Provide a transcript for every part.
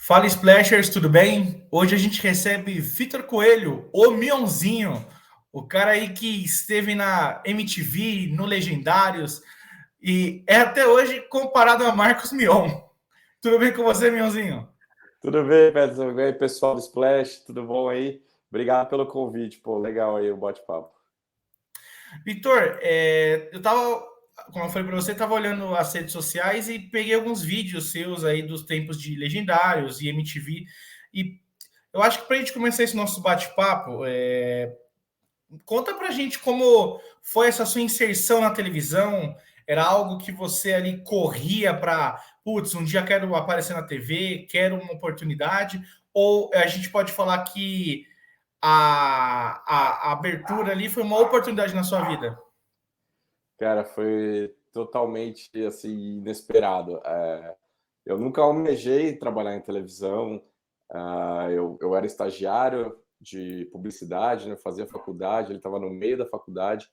Fala Splashers, tudo bem? Hoje a gente recebe Vitor Coelho, o Mionzinho, o cara aí que esteve na MTV, no Legendários e é até hoje comparado a Marcos Mion. Tudo bem com você, Mionzinho? Tudo bem, Pedro? Tudo bem, pessoal do Splash? Tudo bom aí? Obrigado pelo convite, pô, legal aí o bate-papo. Vitor, eu tava, como eu falei para você, tava olhando as redes sociais e peguei alguns vídeos seus aí dos tempos de Legendários e MTV e eu acho que para a gente começar esse nosso bate-papo, conta pra gente como foi essa sua inserção na televisão. Era algo que você ali corria para, putz, um dia quero aparecer na TV, quero uma oportunidade, ou a gente pode falar que a abertura ali foi uma oportunidade na sua vida? Cara, foi totalmente assim inesperado. Eu nunca almejei trabalhar em televisão. Eu era estagiário de publicidade, né? Fazia faculdade. Ele estava no meio da faculdade,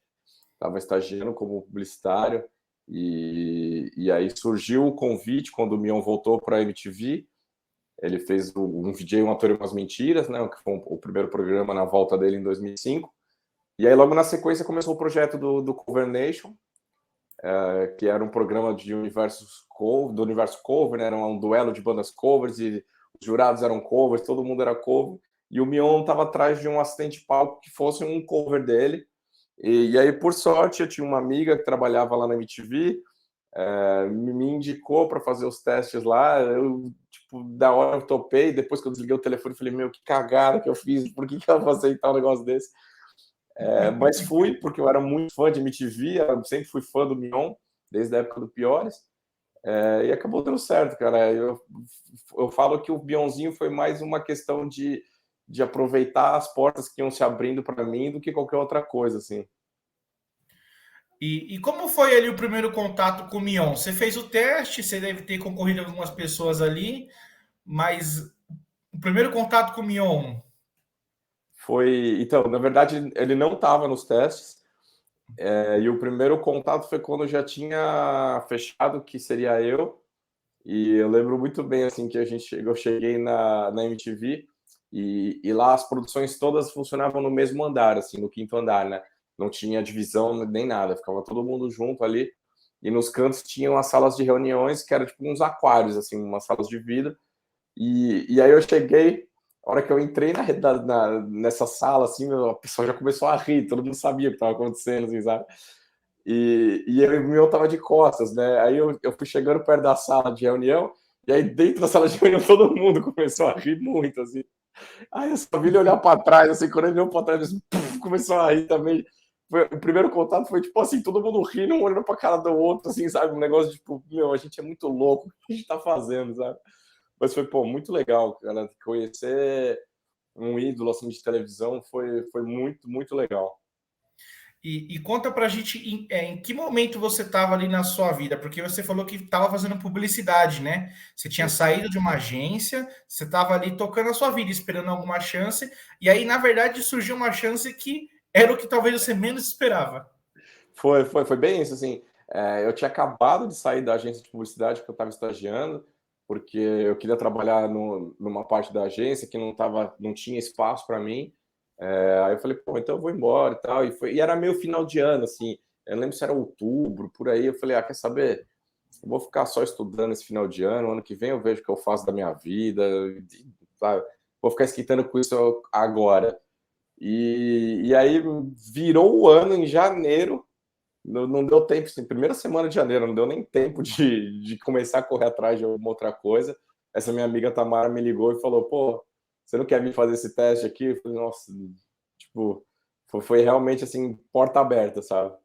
estava estagiando como publicitário. E aí surgiu o convite quando o Mion voltou para a MTV. Ele fez um VJ, Um Ator e Umas Mentiras, né? Que foi o primeiro programa na volta dele em 2005. E aí, logo na sequência, começou o projeto do Cover Nation, que era um programa de do universo cover, né? Era um duelo de bandas covers e os jurados eram covers, todo mundo era cover. E o Mion estava atrás de um assistente de palco que fosse um cover dele. E aí, por sorte, eu tinha uma amiga que trabalhava lá na MTV, me indicou para fazer os testes lá. Eu, tipo, da hora eu topei. Depois que eu desliguei o telefone, falei: Meu, que cagada que eu fiz, por que eu vou aceitar um negócio desse? Mas fui, porque eu era muito fã de MTV, eu sempre fui fã do Mion, desde a época do Piores, e acabou dando certo, cara. Eu falo que o Mionzinho foi mais uma questão de aproveitar as portas que iam se abrindo para mim do que qualquer outra coisa, assim. E como foi ali o primeiro contato com o Mion? Você fez o teste, você deve ter concorrido a algumas pessoas ali, mas o primeiro contato com o Mion. Então, na verdade, ele não estava nos testes, e o primeiro contato foi quando eu já tinha fechado que seria eu. E eu lembro muito bem assim que eu cheguei na MTV e lá as produções todas funcionavam no mesmo andar, assim, no quinto andar, né? Não tinha divisão nem nada, ficava todo mundo junto ali. E nos cantos tinham as salas de reuniões que eram tipo uns aquários, assim, umas salas de vidro. E aí eu cheguei, a hora que eu entrei nessa sala, assim, a pessoa já começou a rir, todo mundo sabia o que estava acontecendo, assim, sabe? O meu tava de costas, né? Aí eu fui chegando perto da sala de reunião, e aí dentro da sala de reunião todo mundo começou a rir muito, assim. Aí eu só vi ele olhar para trás, assim, quando ele olhou para trás, assim, começou a rir também. O primeiro contato foi tipo assim, todo mundo rindo, um olhando pra cara do outro, assim, sabe? Um negócio de tipo, meu, a gente é muito louco, o que a gente tá fazendo, sabe? Mas foi, pô, muito legal, cara. Conhecer um ídolo assim de televisão foi muito, muito legal. E conta pra gente em que momento você estava ali na sua vida, porque você falou que estava fazendo publicidade, né? Você tinha Sim. saído de uma agência, você estava ali tocando a sua vida, esperando alguma chance, e aí, na verdade, surgiu uma chance que era o que talvez você menos esperava. Foi bem isso, assim. Eu tinha acabado de sair da agência de publicidade que eu estava estagiando, porque eu queria trabalhar numa parte da agência que não tinha espaço para mim. Aí eu falei, pô, então eu vou embora e tal. E era meio final de ano, assim. Eu não lembro se era outubro, por aí. Eu falei, quer saber? Eu vou ficar só estudando esse final de ano. Ano que vem eu vejo o que eu faço da minha vida, sabe? Vou ficar esquentando com isso agora. E aí virou o ano em janeiro. Não deu tempo, assim, primeira semana de janeiro, não deu nem tempo de começar a correr atrás de alguma outra coisa. Essa minha amiga Tamara me ligou e falou: pô, você não quer vir fazer esse teste aqui? Eu falei: nossa, tipo, foi realmente assim, porta aberta, sabe?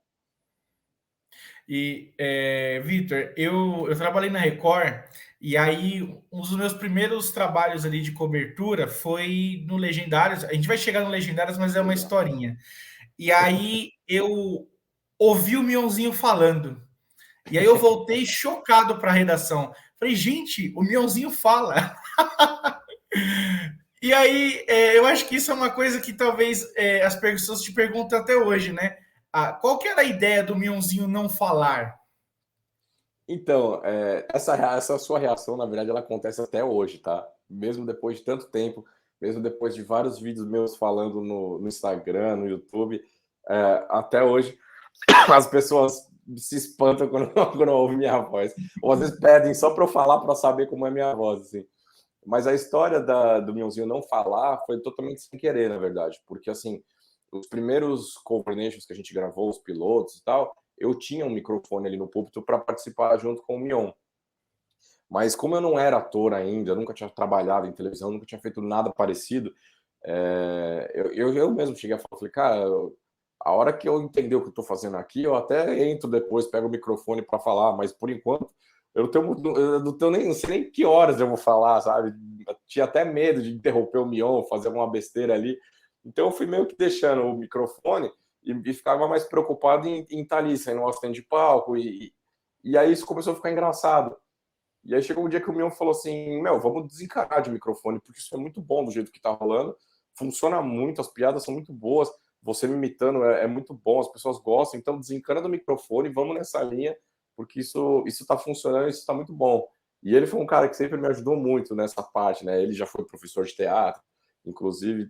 Vitor, eu trabalhei na Record e aí um dos meus primeiros trabalhos ali de cobertura foi no Legendários. A gente vai chegar no Legendários, mas é uma Legal. historinha. E aí eu ouvi o Mionzinho falando. E aí eu voltei chocado para a redação. Falei, gente, o Mionzinho fala. E aí eu acho que isso é uma coisa que talvez as pessoas te perguntam até hoje, né? Qual que era a ideia do Mionzinho não falar? Então, essa sua reação, na verdade, ela acontece até hoje, tá? mesmo depois de tanto tempo, mesmo depois de vários vídeos meus falando no Instagram, no YouTube, até hoje as pessoas se espantam quando, quando ouvem minha voz. Ou às vezes pedem só para eu falar para saber como é minha voz, assim. Mas a história do Mionzinho não falar foi totalmente sem querer, na verdade. Porque, assim, os primeiros cover nations que a gente gravou, os pilotos e tal, eu tinha um microfone ali no púlpito para participar junto com o Mion. Mas como eu não era ator ainda, eu nunca tinha trabalhado em televisão, nunca tinha feito nada parecido, eu mesmo cheguei a falar, falei, cara, a hora que eu entender o que eu estou fazendo aqui, eu até entro depois, pego o microfone para falar, mas por enquanto eu não tenho nem, não sei nem que horas eu vou falar, sabe? Eu tinha até medo de interromper o Mion, fazer alguma besteira ali. Então eu fui meio que deixando o microfone e ficava mais preocupado em estar ali, saindo um stand de palco, e aí isso começou a ficar engraçado. E aí chegou um dia que o Mion falou assim, vamos desencarar de microfone, porque isso é muito bom do jeito que tá rolando, funciona muito, as piadas são muito boas, você me imitando é muito bom, as pessoas gostam, então desencana do microfone, vamos nessa linha, porque isso tá funcionando, isso tá muito bom. E ele foi um cara que sempre me ajudou muito nessa parte, né? Ele já foi professor de teatro, inclusive,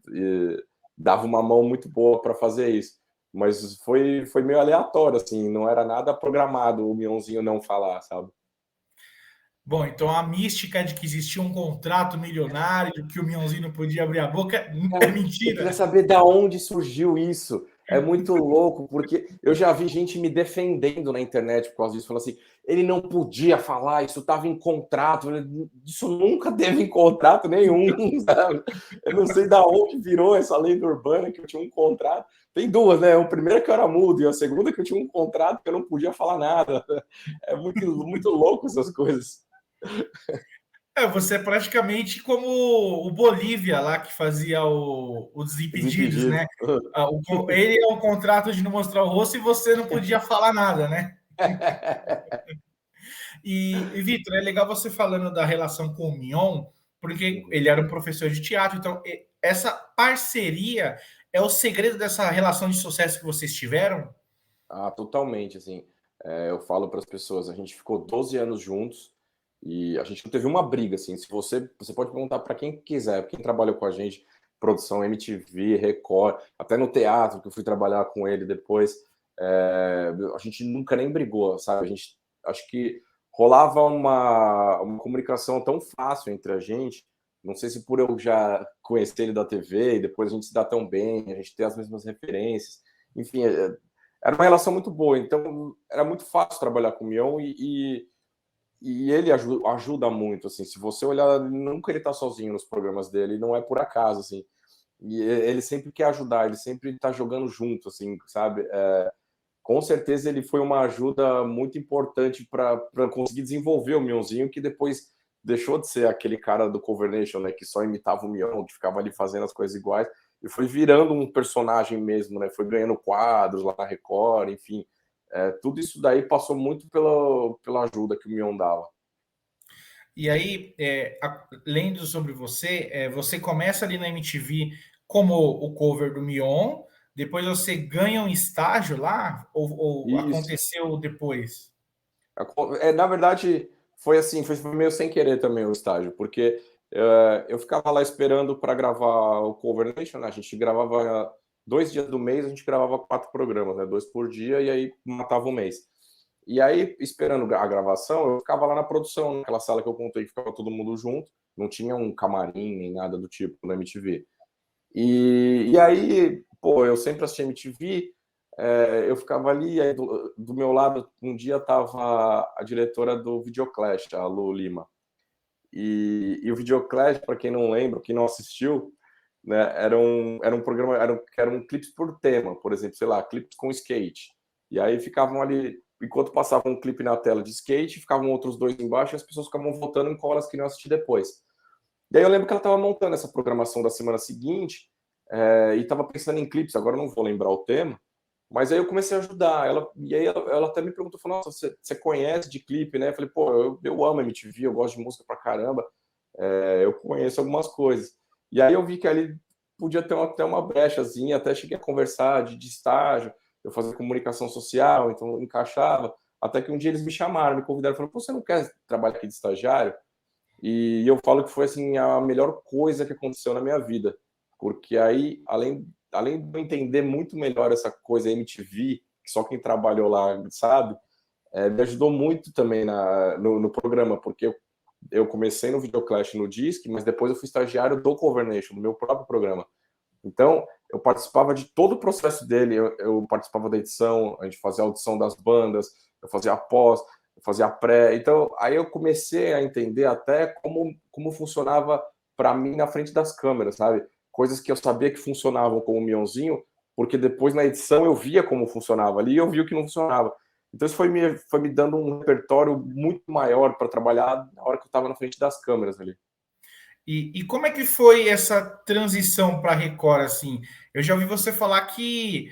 dava uma mão muito boa para fazer isso. Mas foi meio aleatório, assim, não era nada programado o Mionzinho não falar, sabe? Bom, então a mística de que existia um contrato milionário, que o Mionzinho não podia abrir a boca, é Cara, eu queria mentira. saber da onde surgiu isso. É muito louco, porque eu já vi gente me defendendo na internet por causa disso, falando assim, ele não podia falar, isso estava em contrato, isso nunca teve em contrato nenhum, sabe? Eu não sei da onde virou essa lenda urbana que eu tinha um contrato. Tem duas, né? A primeira que eu era mudo e a segunda que eu tinha um contrato que eu não podia falar nada. É muito, muito louco essas coisas. Você é praticamente como o Bolívia lá que fazia o Desimpedidos, Desimpedidos. né? Ele é um contrato de não mostrar o rosto e você não podia falar nada, né? E Vitor, é legal você falando da relação com o Mion, porque ele era um professor de teatro, então essa parceria é o segredo dessa relação de sucesso que vocês tiveram? Ah, totalmente, assim, eu falo para as pessoas, a gente ficou 12 anos juntos e a gente não teve uma briga, assim, se você pode perguntar para quem quiser, quem trabalhou com a gente, produção MTV, Record, até no teatro que eu fui trabalhar com ele depois, a gente nunca nem brigou, sabe, a gente, acho que rolava uma comunicação tão fácil entre a gente, não sei se por eu já conhecer ele da TV e depois a gente se dá tão bem, a gente ter as mesmas referências, enfim, era uma relação muito boa, então era muito fácil trabalhar com o Mion e ele ajuda muito, assim, se você olhar, nunca ele tá sozinho nos programas dele, não é por acaso, assim, e ele sempre quer ajudar, ele sempre tá jogando junto, assim, sabe, com certeza ele foi uma ajuda muito importante para conseguir desenvolver o Mionzinho, que depois deixou de ser aquele cara do Cover Nation, né, que só imitava o Mion, que ficava ali fazendo as coisas iguais, e foi virando um personagem mesmo, né, foi ganhando quadros lá na Record, enfim, tudo isso daí passou muito pela ajuda que o Mion dava. E aí, lendo sobre você, você começa ali na MTV como o cover do Mion, depois você ganha um estágio lá, ou Isso. aconteceu depois? Na verdade, foi assim, foi meio sem querer também o estágio, porque eu ficava lá esperando para gravar o Cover Nation, né? A gente gravava 2 dias do mês, a gente gravava 4 programas, né? 2 por dia, e aí matava o mês. E aí, esperando a gravação, eu ficava lá na produção, naquela sala que eu contei que ficava todo mundo junto, não tinha um camarim nem nada do tipo na MTV. E aí, pô, eu sempre assisti MTV, eu ficava ali, aí do meu lado, um dia tava a diretora do Videoclash, a Lu Lima. E o Videoclash, para quem não lembra, quem não assistiu, né, era um programa, eram clipes por tema, por exemplo, sei lá, clipes com skate. E aí ficavam ali, enquanto passava um clipe na tela de skate, ficavam outros dois embaixo e as pessoas ficavam votando em qual elas queriam assistir depois. E aí eu lembro que ela estava montando essa programação da semana seguinte e estava pensando em clipes, agora eu não vou lembrar o tema, mas aí eu comecei a ajudar. E aí ela até me perguntou, falou, nossa, você conhece de clipe, né? Eu falei, pô, eu amo MTV, eu gosto de música pra caramba, eu conheço algumas coisas. E aí eu vi que ali podia ter até uma brechazinha, até cheguei a conversar de estágio, eu fazia comunicação social, então encaixava, até que um dia eles me chamaram, me convidaram, falaram, pô, você não quer trabalhar aqui de estagiário? E eu falo que foi assim a melhor coisa que aconteceu na minha vida, porque aí, além de eu entender muito melhor essa coisa MTV, que só quem trabalhou lá sabe, me ajudou muito também no programa, porque eu comecei no Videoclash no Disque, mas depois eu fui estagiário do Cover Nation, no meu próprio programa. Então, eu participava de todo o processo dele, eu participava da edição, a gente fazia a audição das bandas, eu fazia a pós, eu fazia a pré. Então, aí eu comecei a entender até como funcionava para mim na frente das câmeras, sabe? Coisas que eu sabia que funcionavam como Mionzinho, porque depois na edição eu via como funcionava ali e eu via o que não funcionava. Então, isso foi me dando um repertório muito maior para trabalhar na hora que eu estava na frente das câmeras ali. E como é que foi essa transição para a Record, assim? Eu já ouvi você falar que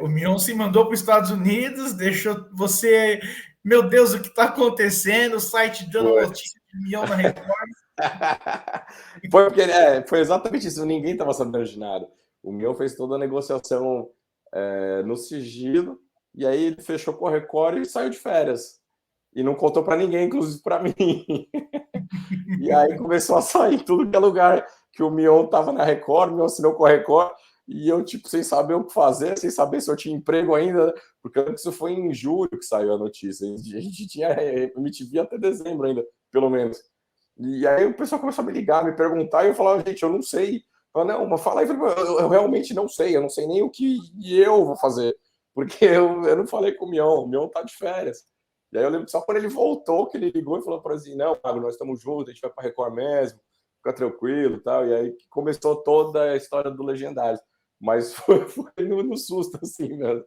o Mion se mandou para os Estados Unidos, deixou você... Meu Deus, o que está acontecendo? O site dando Foi. notícia de Mion na Record. Foi porque foi exatamente isso, ninguém estava sabendo de nada. O meu fez toda a negociação no sigilo, e aí ele fechou com a Record e saiu de férias. E não contou para ninguém, inclusive para mim. E aí começou a sair tudo que é lugar que o Mion estava na Record, o Mion assinou com a Record, e eu, tipo, sem saber o que fazer, sem saber se eu tinha emprego ainda, porque isso foi em julho que saiu a notícia. A gente tinha MTV até dezembro ainda, pelo menos. E aí o pessoal começou a me ligar, me perguntar, e eu falava, gente, eu não sei. Eu falava, não, mas fala aí, eu realmente não sei, eu não sei nem o que eu vou fazer, porque eu não falei com o Mion tá de férias. E aí eu lembro que só quando ele voltou, que ele ligou e falou para assim, não, Pablo, nós estamos juntos, a gente vai para Record mesmo, fica tranquilo e tal. E aí começou toda a história do Legendários. Mas foi no susto, assim, mesmo.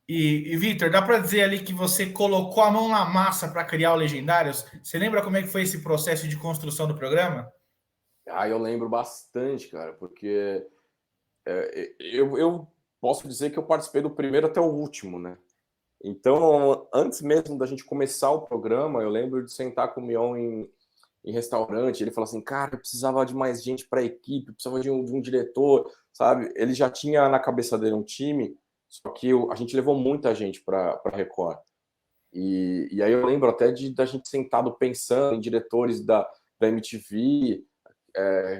E Vitor, dá para dizer ali que você colocou a mão na massa para criar o Legendários? Você lembra como é que foi esse processo de construção do programa? Ah, eu lembro bastante, cara, porque eu posso dizer que eu participei do primeiro até o último, né? Então, antes mesmo da gente começar o programa, eu lembro de sentar com o Mion em restaurante, ele falou assim, cara, eu precisava de mais gente para a equipe, eu precisava de um diretor, sabe? Ele já tinha na cabeça dele um time, só que a gente levou muita gente para Record. E aí eu lembro até da gente sentado pensando em diretores da MTV,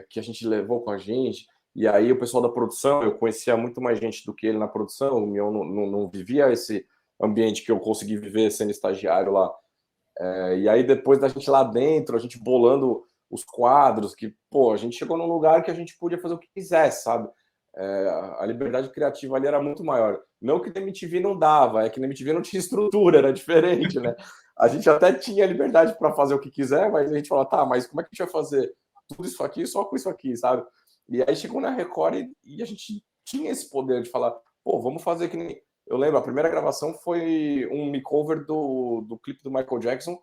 que a gente levou com a gente, e aí o pessoal da produção, eu conhecia muito mais gente do que ele na produção, o Mion não vivia esse ambiente que eu consegui viver sendo estagiário lá. E aí depois da gente lá dentro, a gente bolando os quadros, que, pô, a gente chegou num lugar que a gente podia fazer o que quisesse, sabe? A liberdade criativa ali era muito maior. Não que na MTV não dava, é que na MTV não tinha estrutura, era diferente, né? A gente até tinha liberdade para fazer o que quiser, mas a gente falava, tá, mas como é que a gente vai fazer tudo isso aqui só com isso aqui, sabe? E aí chegou na Record e a gente tinha esse poder de falar, pô, vamos fazer que nem. Eu lembro, a primeira gravação foi um makeover do clipe do Michael Jackson,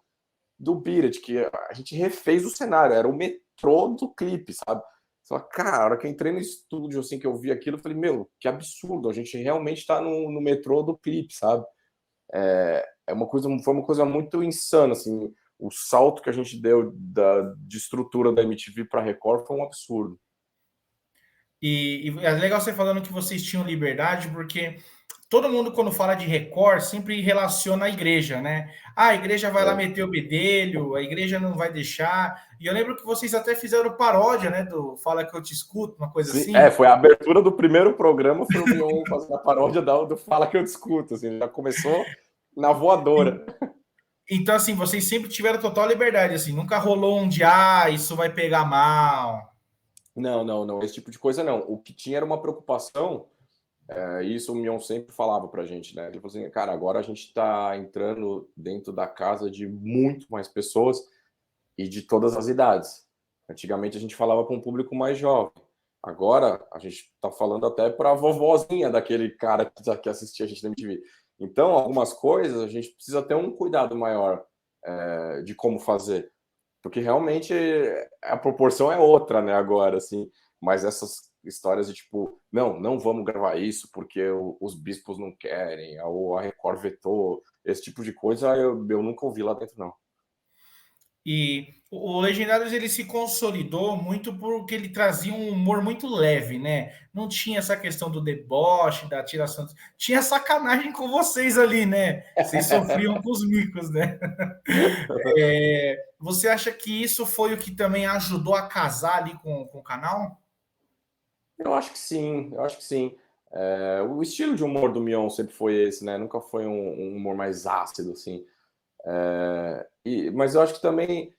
do Beat It, que a gente refez o cenário, era o metrô do clipe, sabe? Só, cara, a hora que eu entrei no estúdio, assim, que eu vi aquilo, eu falei, meu, que absurdo, a gente realmente tá no metrô do clipe, sabe? Foi uma coisa muito insana, assim, o salto que a gente deu de estrutura da MTV para Record foi um absurdo. E é legal você falando que vocês tinham liberdade, porque todo mundo, quando fala de Record, sempre relaciona a igreja, né? Ah, a igreja vai lá É. meter o bedelho, a igreja não vai deixar. E eu lembro que vocês até fizeram paródia, né? Do Fala Que Eu Te Escuto, uma coisa Sim, assim. foi a abertura do primeiro programa, foi o Mion fazendo a paródia do Fala Que Eu Discuto, assim, já começou na voadora. Então, assim, vocês sempre tiveram total liberdade, assim, nunca rolou um de, isso vai pegar mal. Não, não, não, esse tipo de coisa não. O que tinha era uma preocupação, isso o Mion sempre falava pra gente, né? Ele falou assim, cara, agora a gente tá entrando dentro da casa de muito mais pessoas e de todas as idades. Antigamente a gente falava para um público mais jovem. Agora a gente tá falando até para a vovozinha daquele cara que assistia a gente na MTV. Então, algumas coisas a gente precisa ter um cuidado maior de como fazer. Porque realmente a proporção é outra, né, agora, assim. Mas essas histórias de tipo, não, não vamos gravar isso porque os bispos não querem, ou a Record vetou, esse tipo de coisa eu nunca ouvi lá dentro, não. E o Legendários ele se consolidou muito porque ele trazia um humor muito leve, né? Não tinha essa questão do deboche, da tiração. Tinha sacanagem com vocês ali, né? Vocês sofriam com os micos, né? Você acha que isso foi o que também ajudou a casar ali com o canal? Eu acho que sim, eu acho que sim. O estilo de humor do Mion sempre foi esse, né? Nunca foi um humor mais ácido, assim. Mas eu acho que também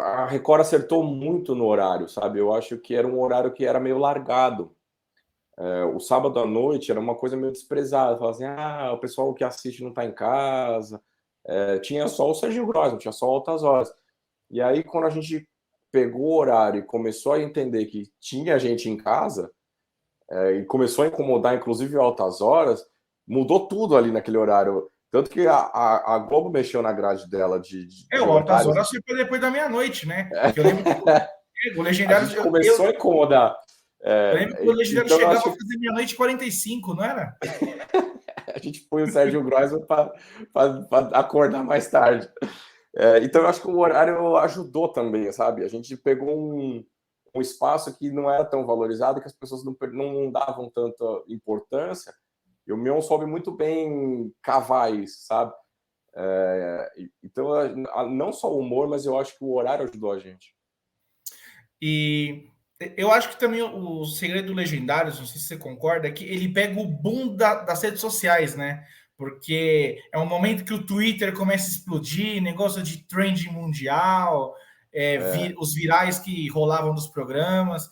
a Record acertou muito no horário, sabe? Eu acho que era um horário que era meio largado. O sábado à noite era uma coisa meio desprezada. Falava assim, o pessoal que assiste não tá em casa. Tinha só o Serginho Grossman, tinha só Altas Horas. E aí, quando a gente pegou o horário e começou a entender que tinha gente em casa, e começou a incomodar, inclusive, Altas Horas, mudou tudo ali naquele horário. Tanto que a Globo mexeu na grade dela O de Altas horários. Horas foi depois da meia-noite, né? Que eu lembro que o A Legendários. gente começou a incomodar. Eu lembro que o Legendário Então, eu chegava a acho que fazer meia-noite e 45, não era? a gente põe o Sérgio Groisman para acordar mais tarde. Então, eu acho que o horário ajudou também, sabe? A gente pegou um espaço que não era tão valorizado, que as pessoas não davam tanta importância, e o Mion soube muito bem cavar isso, sabe? Então, não só o humor, mas eu acho que o horário ajudou a gente. E eu acho que também o segredo do Legendários, não sei se você concorda, é que ele pega o boom das redes sociais, né? Porque é um momento que o Twitter começa a explodir, negócio de trend mundial, os virais que rolavam nos programas.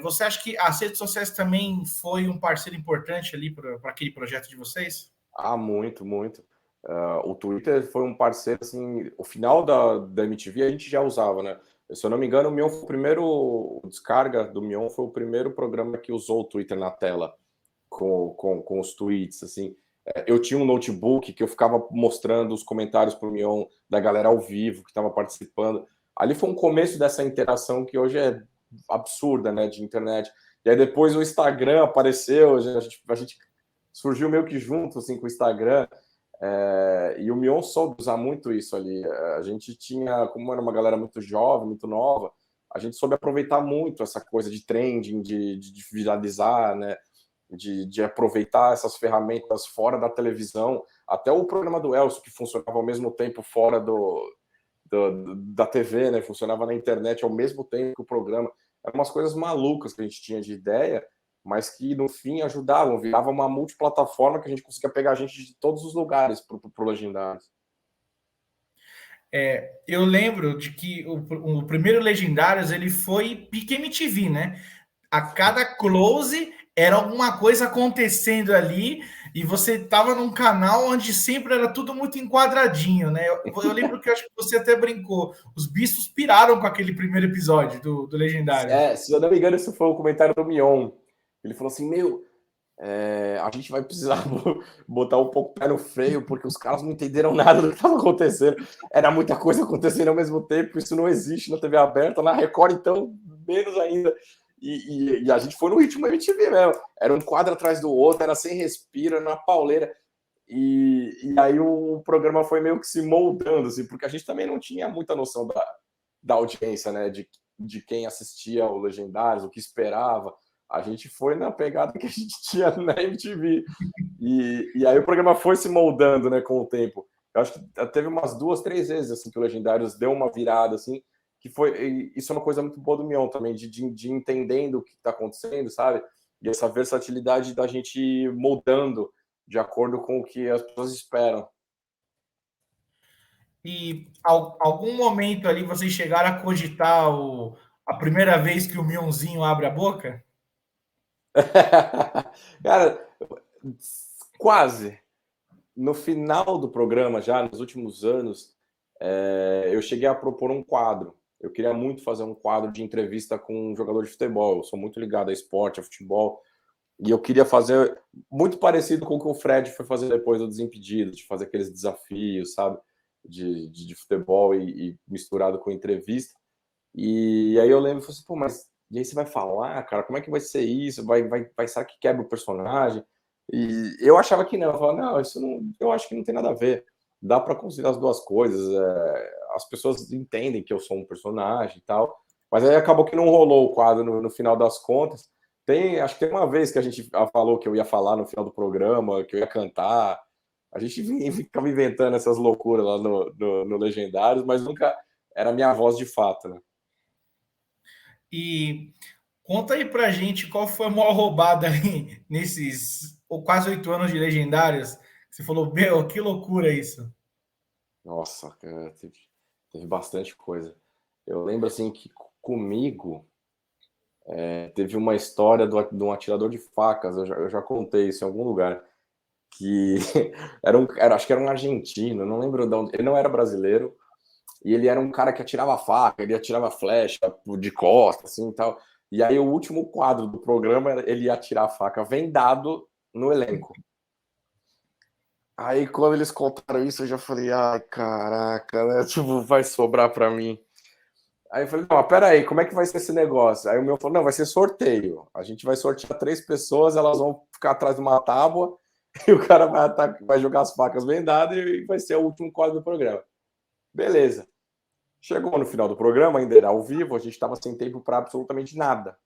Você acha que as redes sociais também foi um parceiro importante ali para aquele projeto de vocês? Muito, muito. O Twitter foi um parceiro, assim, o final da MTV a gente já usava, né? Se eu não me engano, o Mion foi o primeiro, o Descarga do Mion foi o primeiro programa que usou o Twitter na tela, com os tweets, assim. Eu tinha um notebook que eu ficava mostrando os comentários pro Mion da galera ao vivo que estava participando. Ali foi um começo dessa interação que hoje é absurda, né, de internet. E aí depois o Instagram apareceu, a gente surgiu meio que junto, assim, com o Instagram. E o Mion soube usar muito isso ali. A gente tinha, como era uma galera muito jovem, muito nova, a gente soube aproveitar muito essa coisa de trending, de viralizar, né? De aproveitar essas ferramentas fora da televisão. Até o programa do Elcio, que funcionava ao mesmo tempo fora da TV, né? Funcionava na internet ao mesmo tempo que o programa. Eram umas coisas malucas que a gente tinha de ideia, mas que no fim ajudavam, virava uma multiplataforma que a gente conseguia pegar gente de todos os lugares pro Legendários. Eu lembro de que o primeiro Legendários ele foi Pique MTV, né? A cada close era alguma coisa acontecendo ali e você estava num canal onde sempre era tudo muito enquadradinho, né? Eu lembro que eu acho que você até brincou. Os bichos piraram com aquele primeiro episódio do Legendários. Se eu não me engano, isso foi o comentário do Mion. Ele falou assim: Meu, a gente vai precisar botar um pouco o pé no freio, porque os caras não entenderam nada do que estava acontecendo. Era muita coisa acontecendo ao mesmo tempo, isso não existe na TV aberta, na Record, então, menos ainda. E a gente foi no ritmo MTV mesmo. Era um quadro atrás do outro, era sem respiro, era na pauleira. E aí o programa foi meio que se moldando, assim, porque a gente também não tinha muita noção da audiência, né? De quem assistia o Legendários, o que esperava. A gente foi na pegada que a gente tinha na MTV. E aí o programa foi se moldando, né, com o tempo. Eu acho que teve umas 2, 3 vezes assim que o Legendários deu uma virada, assim, que foi. Isso é uma coisa muito boa do Mion também, de entendendo o que está acontecendo, sabe? E essa versatilidade da gente moldando de acordo com o que as pessoas esperam. E algum momento ali vocês chegaram a cogitar a primeira vez que o Mionzinho abre a boca? Cara, quase. No final do programa, já nos últimos anos, eu cheguei a propor um quadro. Eu queria muito fazer um quadro de entrevista com um jogador de futebol. Eu sou muito ligado a esporte, a futebol. E eu queria fazer muito parecido com o que o Fred foi fazer depois do Desimpedido, de fazer aqueles desafios, sabe? De futebol e misturado com entrevista. E aí eu lembro, falei assim, pô, mas e aí você vai falar, cara, como é que vai ser isso? Será que quebra o personagem? E eu achava que não, eu falava, não, isso não, eu acho que não tem nada a ver. Dá para conciliar as duas coisas. as pessoas entendem que eu sou um personagem e tal, mas aí acabou que não rolou o quadro no final das contas. Acho que tem uma vez que a gente falou que eu ia falar no final do programa, que eu ia cantar. A gente ficava inventando essas loucuras lá no Legendários, mas nunca era minha voz de fato, né? E conta aí pra gente qual foi a maior roubada aí nesses quase 8 anos de Legendários. Você falou, meu, que loucura isso. Nossa, cara, teve bastante coisa. Eu lembro assim que comigo teve uma história de um atirador de facas, eu já contei isso em algum lugar, que acho que era um argentino, não lembro de onde, ele não era brasileiro, e ele era um cara que atirava faca, ele atirava flecha de costas, assim, e tal. E aí o último quadro do programa, ele ia atirar a faca vendado no elenco. Aí quando eles contaram isso, eu já falei, ai, caraca, né? Tipo, vai sobrar pra mim. Aí eu falei, não, pera aí, como é que vai ser esse negócio? Aí o meu falou, não, vai ser sorteio. A gente vai sortear 3 pessoas, elas vão ficar atrás de uma tábua, e o cara vai jogar as facas vendadas e vai ser o último quadro do programa. Beleza. Chegou no final do programa, ainda era ao vivo, a gente estava sem tempo para absolutamente nada.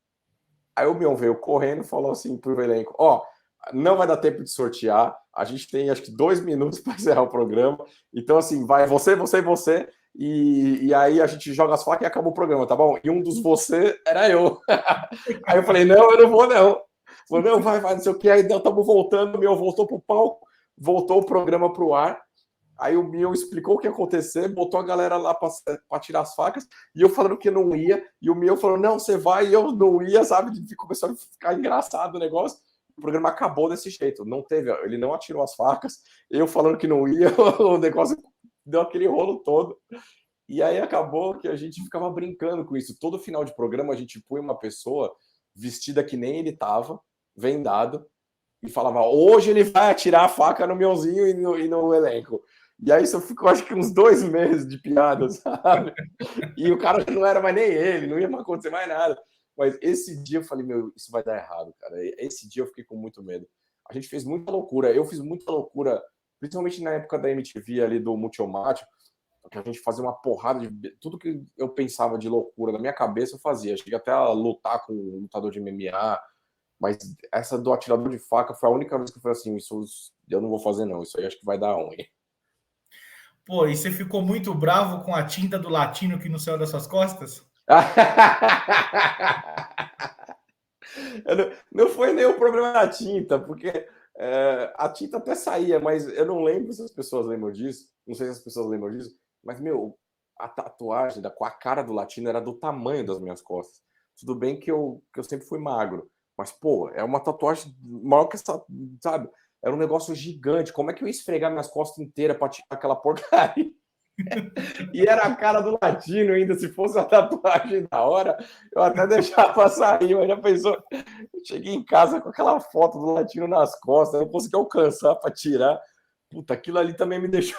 Aí o Mion veio correndo e falou assim pro elenco, ó, não vai dar tempo de sortear, a gente tem acho que 2 minutos para encerrar o programa, então assim, vai você, você e você, e aí a gente joga as facas e acaba o programa, tá bom? E um dos você era eu. Aí eu falei, não, eu não vou não. Falei, não, vai, não sei o que, aí estamos voltando, o Mion voltou pro palco, voltou o programa pro ar, aí o Mion explicou o que ia acontecer, botou a galera lá para tirar as facas, e eu falando que não ia, e o Mion falou, não, você vai, e eu não ia, sabe? Começou a ficar engraçado o negócio. O programa acabou desse jeito, não teve, ele não atirou as facas, eu falando que não ia, o negócio deu aquele rolo todo. E aí acabou que a gente ficava brincando com isso. Todo final de programa a gente põe uma pessoa vestida que nem ele estava, vendado, e falava, hoje ele vai atirar a faca no Mionzinho e no elenco. E aí isso ficou acho que uns 2 meses de piada, sabe? E o cara não era mais nem ele, não ia mais acontecer mais nada. Mas esse dia eu falei, meu, isso vai dar errado, cara. Esse dia eu fiquei com muito medo. A gente fez muita loucura, eu fiz muita loucura, principalmente na época da MTV ali do Multimático, que a gente fazia uma porrada de. Tudo que eu pensava de loucura na minha cabeça eu fazia. Cheguei até a lutar com um lutador de MMA, mas essa do atirador de faca foi a única vez que eu falei assim: isso eu não vou fazer, não. Isso aí acho que vai dar ruim. Pô, e você ficou muito bravo com a tinta do latino que no céu das suas costas? Não foi nem o problema da tinta, porque a tinta até saía, mas eu não lembro se as pessoas lembram disso. Não sei se as pessoas lembram disso, mas, meu, a tatuagem com a cara do latino era do tamanho das minhas costas. Tudo bem que eu sempre fui magro, mas, pô, é uma tatuagem maior que essa, sabe? Era um negócio gigante. Como é que eu ia esfregar minhas costas inteiras pra tirar aquela porcaria? E era a cara do latino ainda. Se fosse a tatuagem da hora, eu até deixava sair, mas já pensou? Eu cheguei em casa com aquela foto do latino nas costas, eu consegui alcançar para tirar. Puta, aquilo ali também me deixou.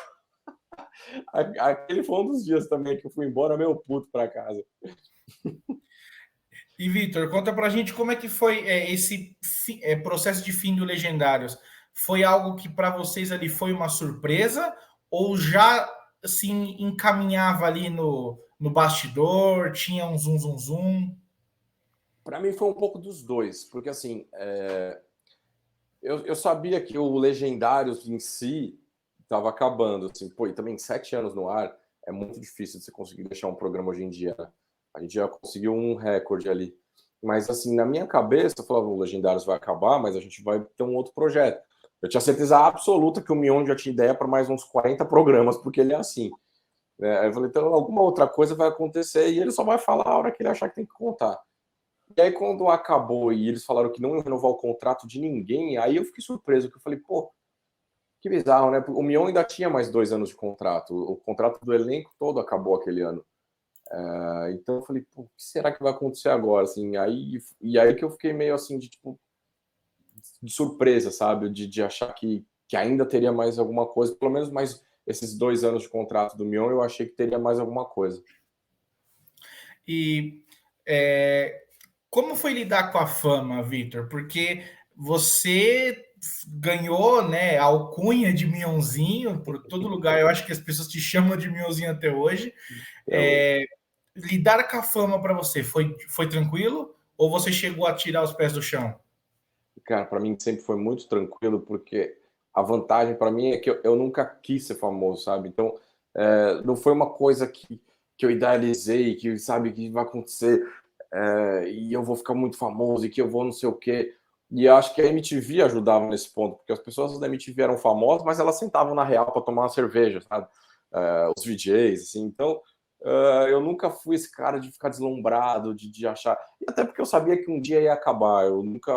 Aquele foi um dos dias também que eu fui embora meio puto para casa. E, Vitor, conta pra gente como é que foi esse processo de fim do Legendários. Foi algo que para vocês ali foi uma surpresa ou já se encaminhava ali no bastidor, tinha um zum, zum, zum? Para mim foi um pouco dos dois, porque assim, eu sabia que o Legendários em si estava acabando, assim, pô, e também 7 anos no ar é muito difícil de você conseguir deixar um programa hoje em dia, né? A gente já conseguiu um recorde ali. Mas, assim, na minha cabeça, eu falava, o Legendários vai acabar, mas a gente vai ter um outro projeto. Eu tinha certeza absoluta que o Mion já tinha ideia para mais uns 40 programas, porque ele é assim. Né? Aí eu falei, então alguma outra coisa vai acontecer e ele só vai falar a hora que ele achar que tem que contar. E aí, quando acabou e eles falaram que não iam renovar o contrato de ninguém, aí eu fiquei surpreso, porque eu falei, pô, que bizarro, né? O Mion ainda tinha mais 2 anos de contrato. O contrato do elenco todo acabou aquele ano. Então eu falei, pô, o que será que vai acontecer agora? Assim, aí que eu fiquei meio assim, de, tipo, de surpresa, sabe? De achar que ainda teria mais alguma coisa. Pelo menos mais esses 2 anos de contrato do Mion, eu achei que teria mais alguma coisa. E como foi lidar com a fama, Vitor? Porque você ganhou, né, a alcunha de Mionzinho por todo lugar. Eu acho que as pessoas te chamam de Mionzinho até hoje. Até hoje. Lidar com a fama para você foi tranquilo? Ou você chegou a tirar os pés do chão? Cara, para mim sempre foi muito tranquilo, porque a vantagem para mim é que eu nunca quis ser famoso, sabe? Então, não foi uma coisa que eu idealizei, que sabe que vai acontecer, e eu vou ficar muito famoso e que eu vou não sei o quê. E eu acho que a MTV ajudava nesse ponto, porque as pessoas da MTV eram famosas, mas elas sentavam na real para tomar uma cerveja, sabe? Os VJs, assim. Então, eu nunca fui esse cara de ficar deslumbrado, de achar. E até porque eu sabia que um dia ia acabar. Eu nunca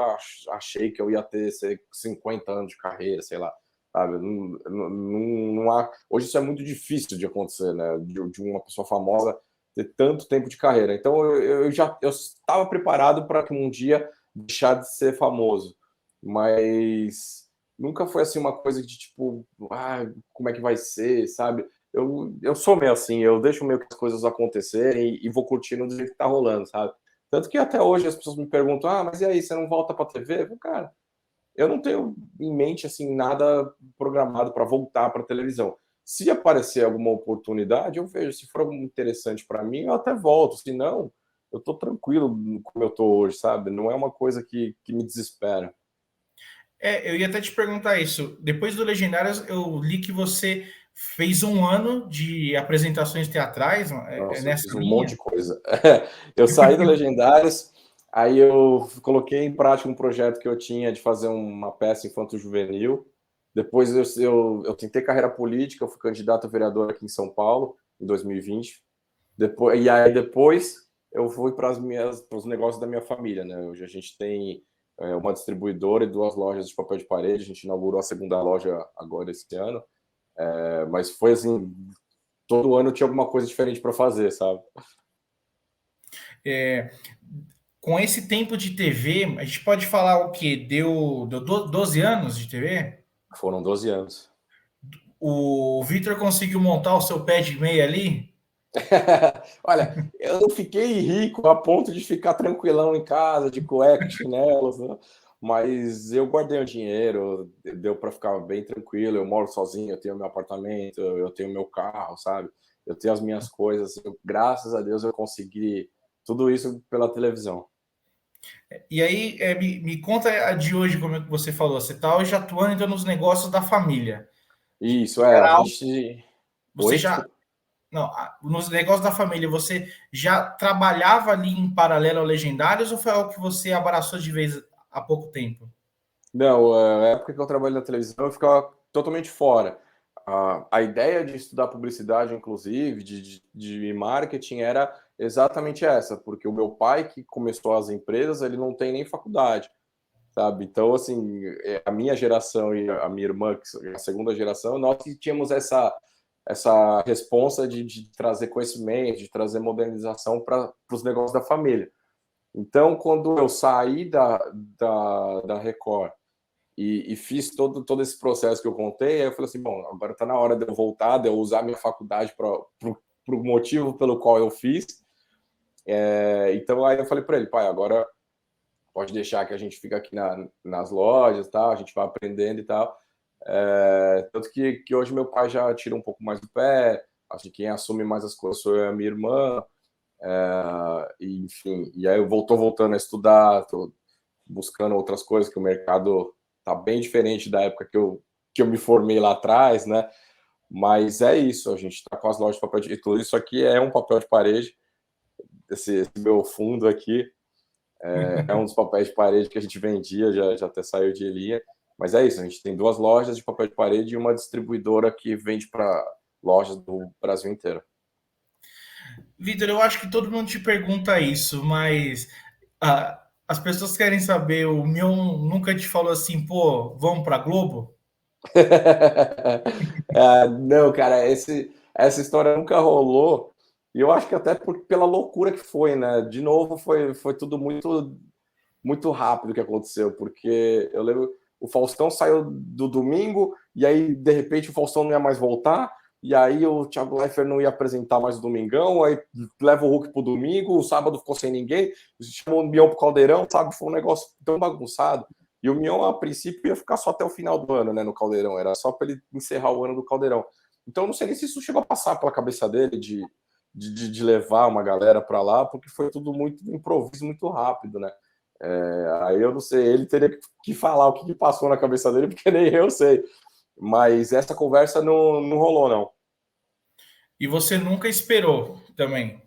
achei que eu ia ter 50 anos de carreira, sei lá. Sabe? Não há... Hoje isso é muito difícil de acontecer, né? De uma pessoa famosa ter tanto tempo de carreira. Então eu já eu estava preparado para que um dia deixar de ser famoso, mas nunca foi assim uma coisa de tipo, como é que vai ser, sabe? Eu sou meio assim, eu deixo meio que as coisas acontecerem e vou curtindo do jeito que tá rolando, sabe? Tanto que até hoje as pessoas me perguntam: mas e aí, você não volta pra TV? Eu falo, cara, eu não tenho em mente assim nada programado para voltar para televisão. Se aparecer alguma oportunidade, eu vejo. Se for algo interessante para mim, eu até volto. Se não, eu tô tranquilo como eu tô hoje, sabe? Não é uma coisa que me desespera. Eu ia até te perguntar isso. Depois do Legendários, eu li que você fez um ano de apresentações teatrais Nossa, eu nessa fiz um monte de linha. coisa. Eu saí do Legendários, aí eu coloquei em prática um projeto que eu tinha de fazer uma peça infanto-juvenil. Depois eu tentei carreira política, eu fui candidato a vereador aqui em São Paulo, em 2020. Depois eu fui para os negócios da minha família, né? Hoje a gente tem uma distribuidora e 2 lojas de papel de parede. A gente inaugurou a segunda loja agora esse ano. Mas foi assim, todo ano tinha alguma coisa diferente para fazer, sabe? É, com esse tempo de TV, a gente pode falar o quê? Deu 12 anos de TV? Foram 12 anos. O Victor conseguiu montar o seu pé de meia ali? Olha, eu não fiquei rico a ponto de ficar tranquilão em casa, de cueca, chinelos, né? Mas eu guardei o dinheiro, deu para ficar bem tranquilo. Eu moro sozinho, eu tenho meu apartamento, eu tenho meu carro, sabe? Eu tenho as minhas coisas. Graças a Deus eu consegui tudo isso pela televisão. E aí, me conta a de hoje, como é que você falou. Você está hoje atuando então, nos negócios da família. Isso, a Era algo gente. você Oi, já. desculpa. Não, nos negócios da família, você já trabalhava ali em paralelo ao Legendários ou foi algo que você abraçou de vez há pouco tempo? Não, a época que eu trabalhei na televisão, eu ficava totalmente fora. A ideia de estudar publicidade, inclusive, de marketing, era exatamente essa, porque o meu pai, que começou as empresas, ele não tem nem faculdade, sabe? Então, assim, a minha geração e a minha irmã, que é a segunda geração, nós que tínhamos essa responsa de trazer conhecimento, de trazer modernização para os negócios da família. Então, quando eu saí da Record e fiz todo esse processo que eu contei, aí eu falei assim, bom, agora está na hora de eu voltar, de eu usar minha faculdade para o motivo pelo qual eu fiz. Então aí eu falei para ele, pai, agora pode deixar que a gente fica aqui nas lojas, tal, a gente vai aprendendo e tal. Tanto que hoje meu pai já tira um pouco mais do pé, acho que quem assume mais as coisas sou eu e a minha irmã, enfim, e aí eu tô voltando a estudar, tô buscando outras coisas, que o mercado tá bem diferente da época que eu me formei lá atrás, né? Mas é isso, a gente está com as lojas de papel de tudo isso aqui é um papel de parede, esse meu fundo aqui é um dos papéis de parede que a gente vendia, já até saiu de linha, mas é isso, a gente tem 2 lojas de papel de parede e uma distribuidora que vende para lojas do Brasil inteiro. Vitor, eu acho que todo mundo te pergunta isso, mas as pessoas querem saber. O meu nunca te falou assim, pô, vamos para Globo? Não, cara, essa história nunca rolou. E eu acho que até pela loucura que foi, né? De novo, foi tudo muito, muito rápido que aconteceu, porque eu lembro, o Faustão saiu do domingo, e aí, de repente, o Faustão não ia mais voltar, e aí o Thiago Leifert não ia apresentar mais o Domingão, aí leva o Hulk pro domingo, o sábado ficou sem ninguém, chamou o Bião pro Caldeirão, sabe? Foi um negócio tão bagunçado. E o Mion, a princípio, ia ficar só até o final do ano, né, no Caldeirão. Era só para ele encerrar o ano do Caldeirão. Então, não sei nem se isso chegou a passar pela cabeça dele de levar uma galera para lá, porque foi tudo muito improviso, muito rápido, né? Aí eu não sei, ele teria que falar o que passou na cabeça dele, porque nem eu sei. Mas essa conversa não rolou, não. E você nunca esperou também?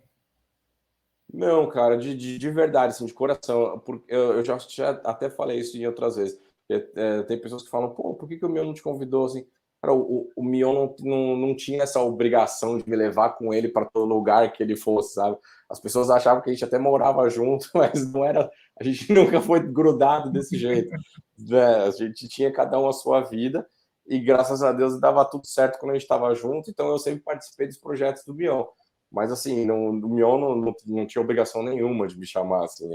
Não, cara, de verdade, assim, de coração. Porque eu já até falei isso em outras vezes. Tem pessoas que falam, pô, por que o Mion não te convidou? Assim, cara, o Mion não tinha essa obrigação de me levar com ele para todo lugar que ele fosse, sabe? As pessoas achavam que a gente até morava junto, mas não era. A gente nunca foi grudado desse jeito. A gente tinha cada um a sua vida e graças a Deus dava tudo certo quando a gente estava junto. Então eu sempre participei dos projetos do Mion. Mas, assim, o Mion não tinha obrigação nenhuma de me chamar, assim,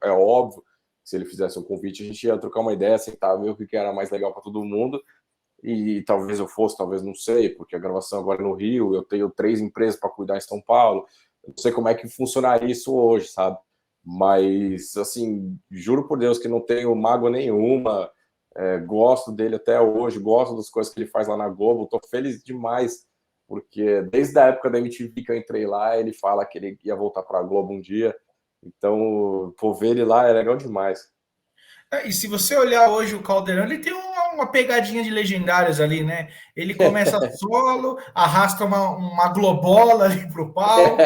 é óbvio que se ele fizesse um convite, a gente ia trocar uma ideia, sentar, ver o que era mais legal para todo mundo, e talvez eu fosse, talvez não sei, porque a gravação agora é no Rio, eu tenho 3 empresas para cuidar em São Paulo, eu não sei como é que funcionaria isso hoje, sabe? Mas, assim, juro por Deus que não tenho mágoa nenhuma, gosto dele até hoje, gosto das coisas que ele faz lá na Globo, tô feliz demais porque desde a época da MTV que eu entrei lá, ele fala que ele ia voltar para a Globo um dia. Então, pô, ver ele lá é legal demais. E se você olhar hoje o Caldeirão, ele tem uma pegadinha de legendários ali, né? Ele começa solo, arrasta uma globola ali pro palco,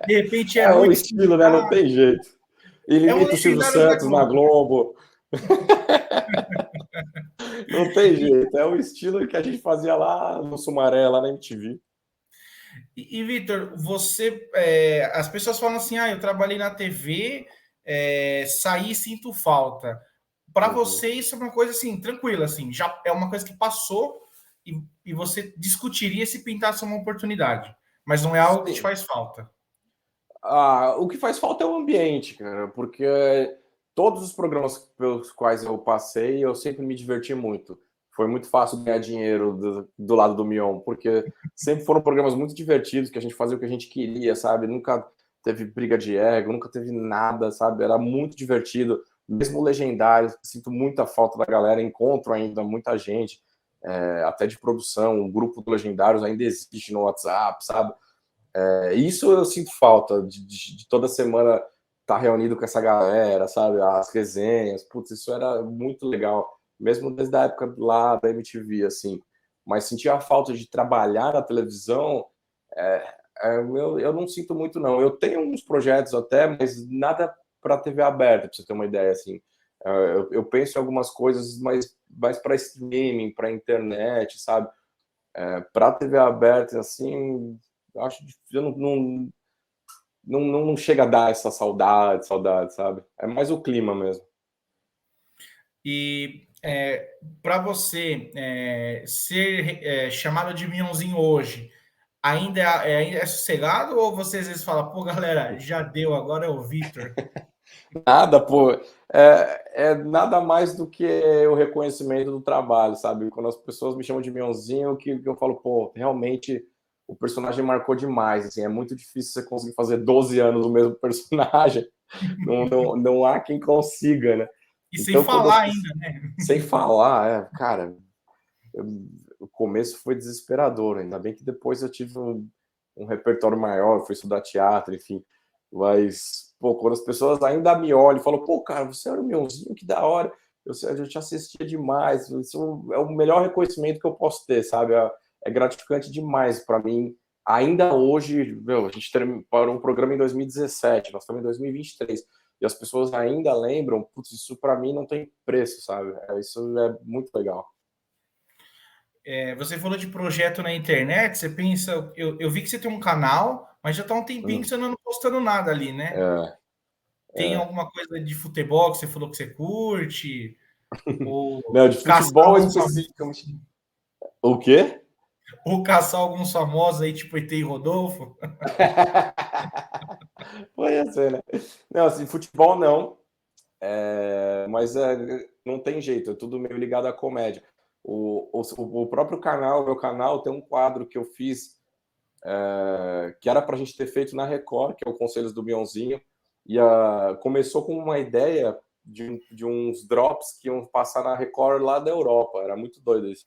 de repente é É o noite estilo, né? Não sindical. tem jeito. Ele É um imita o Silvio legendário da Santos na Globo. Globo. Não tem jeito. É o estilo que a gente fazia lá no Sumaré, lá na MTV. Vitor, você, as pessoas falam assim, eu trabalhei na TV, saí e sinto falta. Para Uhum. você isso é uma coisa assim tranquila, assim, já é uma coisa que passou e você discutiria se pintasse uma oportunidade, mas não é algo que te Sim. faz falta. O que faz falta é o ambiente, cara, porque todos os programas pelos quais eu passei, eu sempre me diverti muito. Foi muito fácil ganhar dinheiro do lado do Mion, porque sempre foram programas muito divertidos, que a gente fazia o que a gente queria, sabe? Nunca teve briga de ego, nunca teve nada, sabe? Era muito divertido. Mesmo legendário, sinto muita falta da galera, encontro ainda muita gente, até de produção, o grupo do Legendários ainda existe no WhatsApp, sabe? Isso eu sinto falta de toda semana estar reunido com essa galera, sabe? As resenhas, putz, isso era muito legal, mesmo desde a época lá da MTV, assim. Mas sentir a falta de trabalhar na televisão, eu não sinto muito, não. Eu tenho uns projetos até, mas nada para TV aberta, para você ter uma ideia, assim. Eu penso em algumas coisas mais para streaming, para internet, sabe? Para TV aberta, assim, eu acho difícil, eu não chega a dar essa saudade, sabe? É mais o clima mesmo. E para você ser chamado de Mionzinho hoje, ainda é sossegado ou você às vezes fala, pô, galera, já deu, agora é o Vitor? Nada, pô, é nada mais do que o reconhecimento do trabalho, sabe? Quando as pessoas me chamam de Mionzinho, que eu falo, pô, realmente o personagem marcou demais, assim, é muito difícil você conseguir fazer 12 anos do mesmo personagem, não há quem consiga, né? E sem Então, quando as falar pessoas, ainda, né? sem falar, cara, eu, o começo foi desesperador. Ainda bem que depois eu tive um repertório maior, fui estudar teatro, enfim. Mas, pô, quando as pessoas ainda me olham e falam, pô, cara, você era o Mionzinho, que da hora. Eu te assistia demais. Isso é o melhor reconhecimento que eu posso ter, sabe? É gratificante demais para mim. Ainda hoje, meu, a gente parou um programa em 2017, nós estamos em 2023, e as pessoas ainda lembram, putz, isso para mim não tem preço, sabe? Isso é muito legal. Você falou de projeto na internet, você pensa, eu vi que você tem um canal, mas já está um tempinho que Hum, você não anda postando nada ali, né? é, Tem é. alguma coisa de futebol que você falou que você curte? Ou Não, de caçar futebol alguns famosos, especificamente. O quê? ou caçar alguns famosos aí, tipo ET e Rodolfo? Pode ser, né? Não, assim, futebol não, mas não tem jeito, é tudo meio ligado à comédia. O próprio canal, meu canal, tem um quadro que eu fiz que era para a gente ter feito na Record, que é o Conselhos do Mionzinho, e começou com uma ideia de uns drops que iam passar na Record lá da Europa. Era muito doido isso.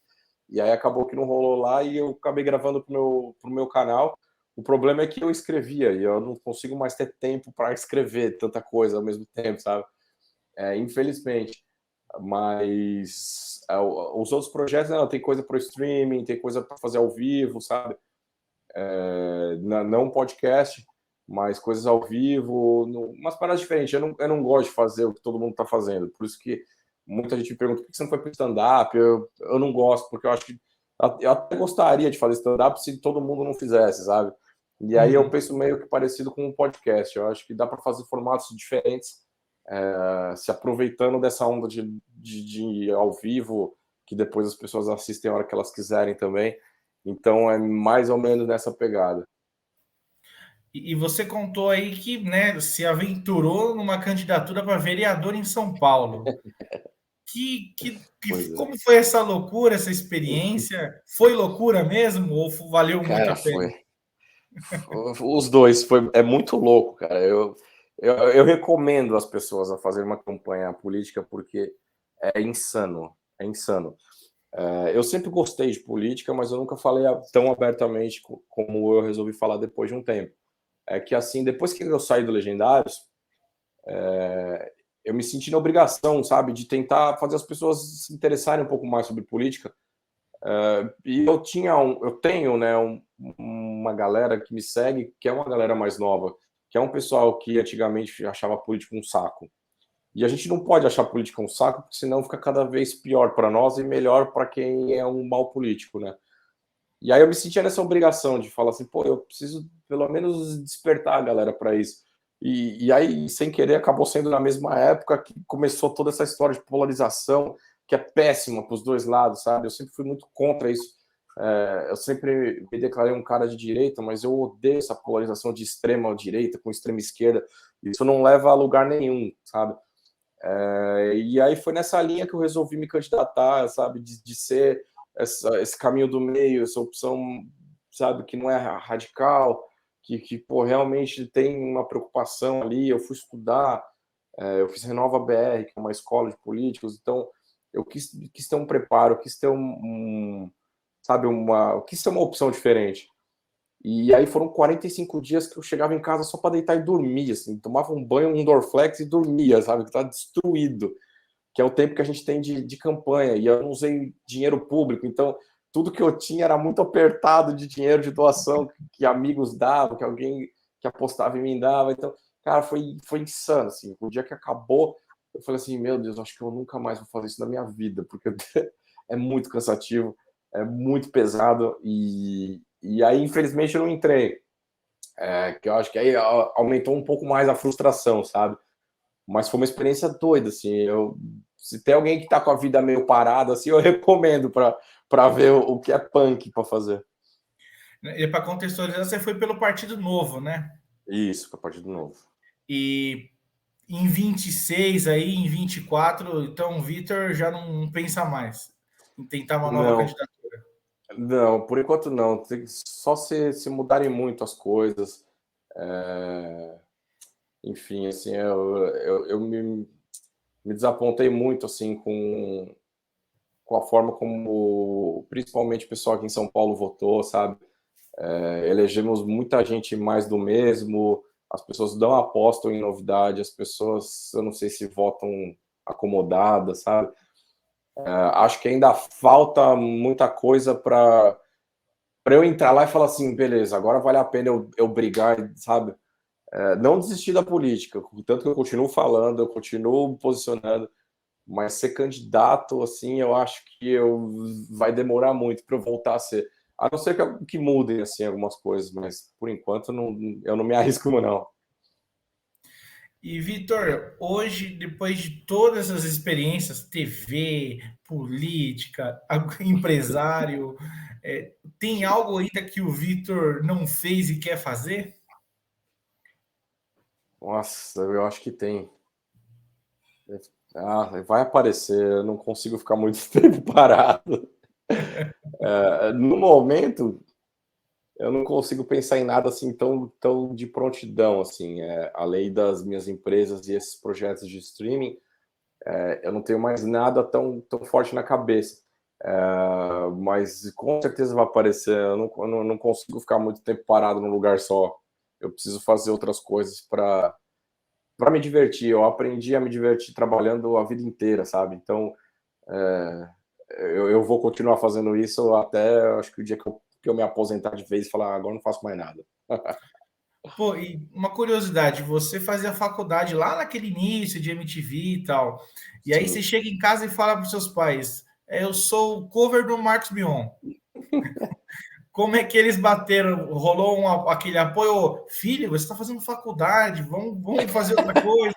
E aí acabou que não rolou lá e eu acabei gravando pro meu canal. O problema é que eu escrevia e eu não consigo mais ter tempo para escrever tanta coisa ao mesmo tempo, sabe? Infelizmente. Mas os outros projetos, não, tem coisa para o streaming, tem coisa para fazer ao vivo, sabe? Não podcast, mas coisas ao vivo, umas paradas diferentes. Eu não gosto de fazer o que todo mundo está fazendo. Por isso que muita gente me pergunta por que você não foi para stand-up? Eu não gosto, porque eu acho que eu até gostaria de fazer stand-up se todo mundo não fizesse, sabe? E aí eu penso meio que parecido com um podcast. Eu acho que dá para fazer formatos diferentes, se aproveitando dessa onda de ao vivo, que depois as pessoas assistem a hora que elas quiserem também. Então é mais ou menos nessa pegada. E você contou aí que, né, se aventurou numa candidatura para vereador em São Paulo. Pois é. Como foi essa loucura, essa experiência? Foi loucura mesmo ou valeu muito Cara, a pena? os dois, é muito louco, cara. Eu recomendo as pessoas a fazer uma campanha política porque é insano, é insano. Eu sempre gostei de política, mas eu nunca falei tão abertamente como eu resolvi falar depois de um tempo. É que, assim, depois que eu saí do Legendários, eu me senti na obrigação, sabe, de tentar fazer as pessoas se interessarem um pouco mais sobre política. E eu tenho, né, uma galera que me segue, que é uma galera mais nova, que é um pessoal que antigamente achava política um saco. E a gente não pode achar política um saco, porque senão fica cada vez pior para nós e melhor para quem é um mau político, né? E aí eu me sentia nessa obrigação de falar assim, pô, eu preciso pelo menos despertar a galera para isso. E aí, sem querer, acabou sendo na mesma época que começou toda essa história de polarização, que é péssima para os dois lados, sabe? Eu sempre fui muito contra isso. Eu sempre me declarei um cara de direita, mas eu odeio essa polarização de extrema direita com extrema esquerda. Isso não leva a lugar nenhum, sabe? E aí foi nessa linha que eu resolvi me candidatar, sabe? De ser esse caminho do meio, essa opção, sabe, que não é radical, que pô, realmente tem uma preocupação ali. Eu fui estudar, eu fiz Renova BR, que é uma escola de políticos, então eu quis ter um preparo, quis ter sabe, eu quis ter uma opção diferente. E aí foram 45 dias que eu chegava em casa só para deitar e dormir, assim, tomava um banho, um Dorflex e dormia, sabe, que tá destruído, que é o tempo que a gente tem de campanha, e eu não usei dinheiro público, então tudo que eu tinha era muito apertado de dinheiro de doação que amigos davam, que alguém que apostava em mim dava, então, cara, foi insano, assim, o dia que acabou, eu falei assim, meu Deus, acho que eu nunca mais vou fazer isso na minha vida, porque é muito cansativo, é muito pesado, e aí, infelizmente, eu não entrei, que eu acho que aí aumentou um pouco mais a frustração, sabe? Mas foi uma experiência doida, assim. Se tem alguém que tá com a vida meio parada, assim, eu recomendo para ver o que é punk para fazer. E para contextualizar, você foi pelo Partido Novo, né? Isso, a partir do novo. E em 26 aí, em 24, então o Vitor já não pensa mais em tentar uma nova Não, candidatura. não, por enquanto não. Só se mudarem muito as coisas. É, enfim, assim, eu me desapontei muito, assim, com a forma como, principalmente o pessoal aqui em São Paulo votou, sabe? Elegemos muita gente mais do mesmo, as pessoas não apostam em novidade, as pessoas, eu não sei se votam acomodadas, sabe? Acho que ainda falta muita coisa para eu entrar lá e falar assim, beleza, agora vale a pena eu brigar, sabe? Não desistir da política, tanto que eu continuo falando, eu continuo posicionando, mas ser candidato, assim, eu acho que vai demorar muito para eu voltar a ser. A não ser que mudem, assim, algumas coisas, mas por enquanto eu não me arrisco, não. E, Vitor, hoje, depois de todas essas experiências, TV, política, empresário, tem algo ainda que o Vitor não fez e quer fazer? Nossa, eu acho que tem. Vai aparecer, eu não consigo ficar muito tempo parado. No momento, eu não consigo pensar em nada assim tão de prontidão, assim, além das minhas empresas e esses projetos de streaming. Eu não tenho mais nada tão forte na cabeça. Mas com certeza vai aparecer. Eu não consigo ficar muito tempo parado num lugar só. Eu preciso fazer outras coisas para me divertir. Eu aprendi a me divertir trabalhando a vida inteira, sabe? Então, eu vou continuar fazendo isso até, acho que o dia que eu me aposentar de vez e falar, agora não faço mais nada. Pô, e uma curiosidade, você fazia faculdade lá naquele início de MTV e tal, e aí você Sim. chega em casa e fala para os seus pais, eu sou o cover do Marcos Mion. Como é que eles bateram? Rolou aquele apoio? Filho, você está fazendo faculdade, vamos fazer outra coisa.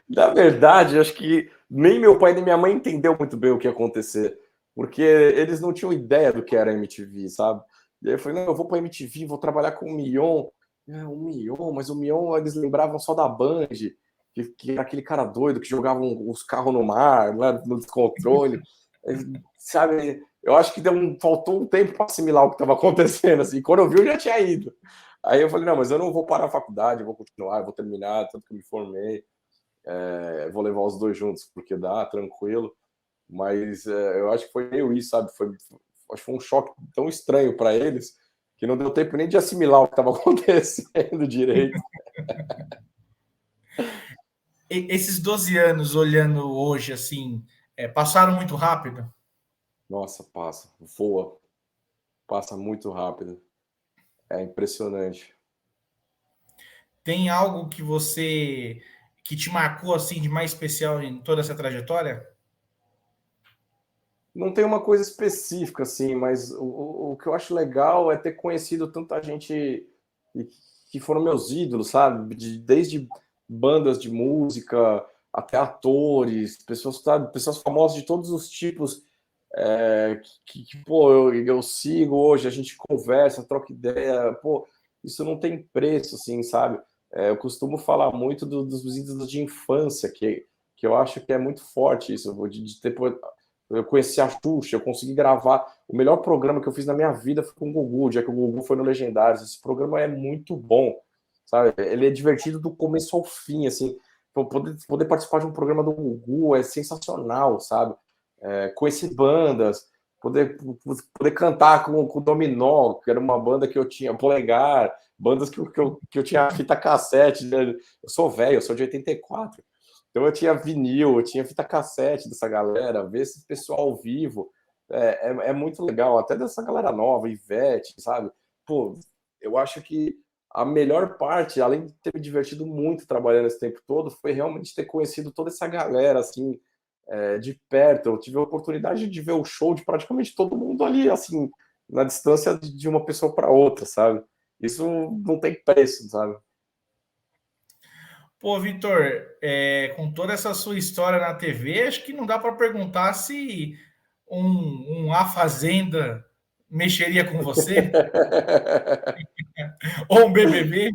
Na verdade, acho que nem meu pai nem minha mãe entendeu muito bem o que ia acontecer, porque eles não tinham ideia do que era MTV, sabe? E aí eu falei, não, eu vou para MTV, vou trabalhar com o Mion. O Mion, mas o Mion eles lembravam só da Band, que era aquele cara doido que jogava os carros no mar, lá no descontrole. Sabe, eu acho que faltou um tempo para assimilar o que estava acontecendo, assim. Quando eu vi, eu já tinha ido. Aí eu falei, não, mas eu não vou parar a faculdade, eu vou continuar, eu vou terminar, tanto que eu me formei. Vou levar os dois juntos, porque dá, tranquilo. Mas eu acho que foi meio isso, sabe? Acho que foi um choque tão estranho para eles que não deu tempo nem de assimilar o que estava acontecendo direito. Esses 12 anos, olhando hoje, assim, passaram muito rápido? Nossa, voa, passa muito rápido. É impressionante. Tem algo que te marcou assim de mais especial em toda essa trajetória? Não tem uma coisa específica, assim, mas o que eu acho legal é ter conhecido tanta gente que foram meus ídolos, sabe? Desde bandas de música até atores, pessoas, sabe? Pessoas famosas de todos os tipos, pô, eu sigo hoje, a gente conversa, troca ideia, pô, isso não tem preço, assim, sabe? Eu costumo falar muito dos ídolos de infância, que eu acho que é muito forte isso, de ter eu conheci a Xuxa, eu consegui gravar. O melhor programa que eu fiz na minha vida foi com o Gugu, já que o Gugu foi no Legendários. Esse programa é muito bom, sabe? Ele é divertido do começo ao fim, assim. Poder participar de um programa do Gugu é sensacional, sabe? Conhecer bandas, poder cantar com o Dominó, que era uma banda que eu tinha, Polegar, bandas que eu tinha fita cassete. Né? Eu sou velho, eu sou de 84. Então eu tinha vinil, eu tinha fita cassete dessa galera, ver esse pessoal ao vivo é muito legal, até dessa galera nova, Ivete, sabe? Pô, eu acho que a melhor parte, além de ter me divertido muito trabalhando esse tempo todo, foi realmente ter conhecido toda essa galera, assim, de perto. Eu tive a oportunidade de ver o show de praticamente todo mundo ali, assim, na distância de uma pessoa para outra, sabe? Isso não tem preço, sabe? Pô, Vitor, com toda essa sua história na TV, acho que não dá para perguntar se um A Fazenda mexeria com você, ou um BBB.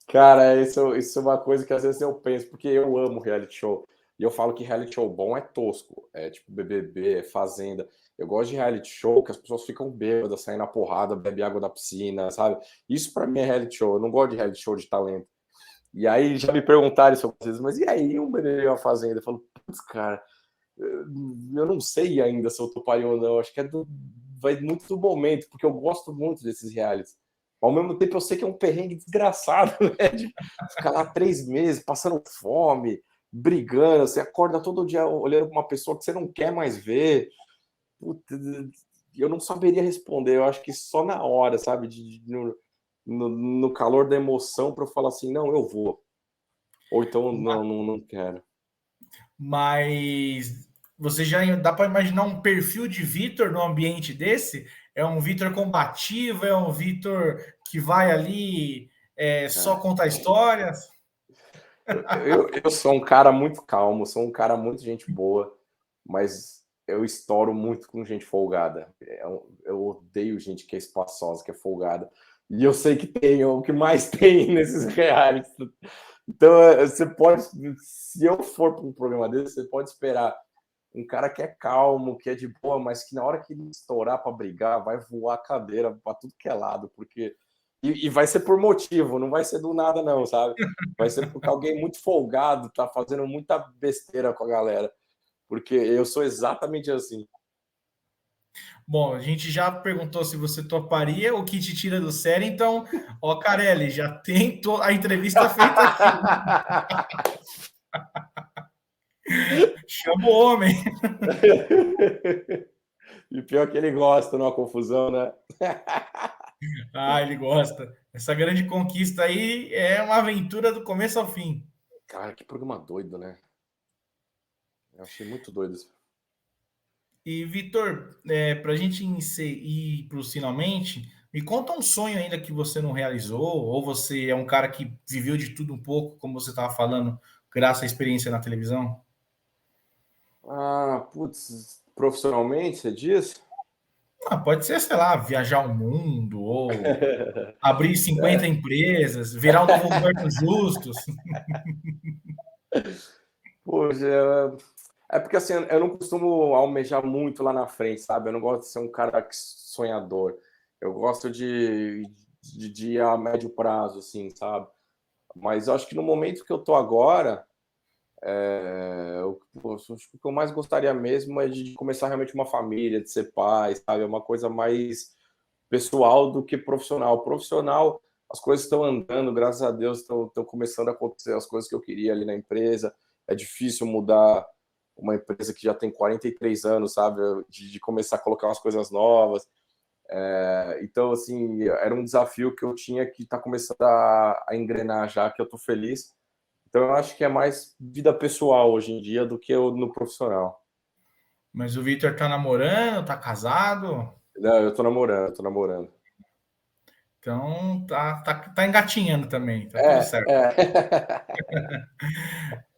Cara, isso é uma coisa que às vezes eu penso, porque eu amo reality show. E eu falo que reality show bom é tosco. É tipo BBB, é Fazenda. Eu gosto de reality show que as pessoas ficam bêbadas, saem na porrada, bebem água da piscina, sabe? Isso pra mim é reality show. Eu não gosto de reality show de talento. E aí já me perguntaram isso algumas vezes, mas e aí um BBB e uma Fazenda? Eu falo, putz, cara, eu não sei ainda se eu toparia ou não. Acho que vai muito do momento, porque eu gosto muito desses realities. Ao mesmo tempo, eu sei que é um perrengue desgraçado, né? De ficar lá 3 meses, passando fome, brigando. Você acorda todo dia olhando para uma pessoa que você não quer mais ver. Puta, eu não saberia responder. Eu acho que só na hora, sabe? No calor da emoção, para eu falar assim: não, eu vou. Ou então, não quero. Mas você já dá para imaginar um perfil de Vitor no ambiente desse? É um Vitor combativo, é um Vitor que vai ali só Cara. contar histórias? Eu sou um cara muito calmo, sou um cara muito gente boa, mas eu estouro muito com gente folgada. Eu odeio gente que é espaçosa, que é folgada. E eu sei que tem, o que mais tem nesses reais. Então, você pode, se eu for para um programa desse, você pode esperar um cara que é calmo, que é de boa, mas que na hora que ele estourar para brigar, vai voar a cadeira para tudo que é lado, porque E vai ser por motivo, não vai ser do nada, não, sabe? Vai ser porque alguém muito folgado tá fazendo muita besteira com a galera. Porque eu sou exatamente assim. Bom, a gente já perguntou se você toparia, o que te tira do sério, então, ó, Carelli, já tem a entrevista feita aqui. Chama o homem. E pior que ele gosta, numa confusão, né? Ah, ele gosta. Essa grande conquista aí é uma aventura do começo ao fim. Cara, que programa doido, né? Eu achei muito doido isso. E, Vitor, para a gente ir para os finalmente, me conta um sonho ainda que você não realizou, ou você é um cara que viveu de tudo um pouco, como você estava falando, graças à experiência na televisão? Ah, putz, profissionalmente, você diz? Ah, pode ser, sei lá, viajar o mundo, ou abrir 50 empresas, virar o novo Roberto Justus. Poxa, é porque assim, eu não costumo almejar muito lá na frente, sabe? Eu não gosto de ser um cara sonhador. Eu gosto de ir a médio prazo, assim, sabe? Mas eu acho que no momento que eu tô agora, acho que o que eu mais gostaria mesmo é de começar realmente uma família, de ser pai, sabe? É uma coisa mais pessoal do que profissional. Profissional, as coisas estão andando, graças a Deus, estão começando a acontecer as coisas que eu queria ali na empresa. É difícil mudar uma empresa que já tem 43 anos, sabe? De começar a colocar umas coisas novas. Então, assim, era um desafio que eu tinha que tá começando a engrenar já, que eu tô feliz. Então, eu acho que é mais vida pessoal hoje em dia do que no profissional. Mas o Vitor tá namorando, tá casado, Não, eu tô namorando, eu tô namorando. então tá engatinhando também, tá tudo É, certo. é.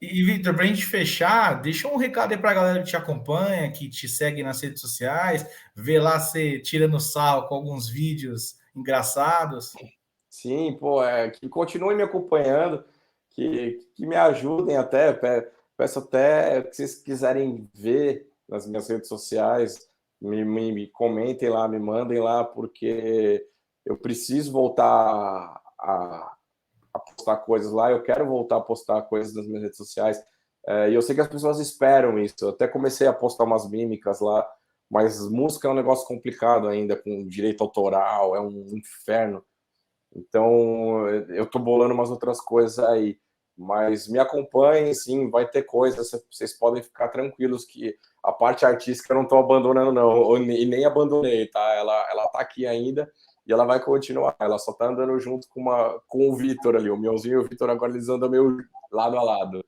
E, Vitor, para a gente fechar, deixa um recado aí para a galera que te acompanha, que te segue nas redes sociais, vê lá você tirando sarro com alguns vídeos engraçados. Sim, pô, que continuem me acompanhando, que me ajudem até, peço até que vocês quiserem ver nas minhas redes sociais, me comentem lá, me mandem lá, porque eu preciso voltar a postar coisas lá, eu quero voltar a postar coisas nas minhas redes sociais, e eu sei que as pessoas esperam isso, eu até comecei a postar umas mímicas lá, mas música é um negócio complicado ainda, com direito autoral, é um inferno. Então, eu tô bolando umas outras coisas aí. Mas me acompanhem, sim, vai ter coisas. Vocês podem ficar tranquilos que a parte artística eu não estou abandonando, não. E nem abandonei, tá? Ela tá aqui ainda e ela vai continuar. Ela só tá andando junto com o Vitor ali. O Mionzinho e o Vitor agora eles andam meio lado a lado.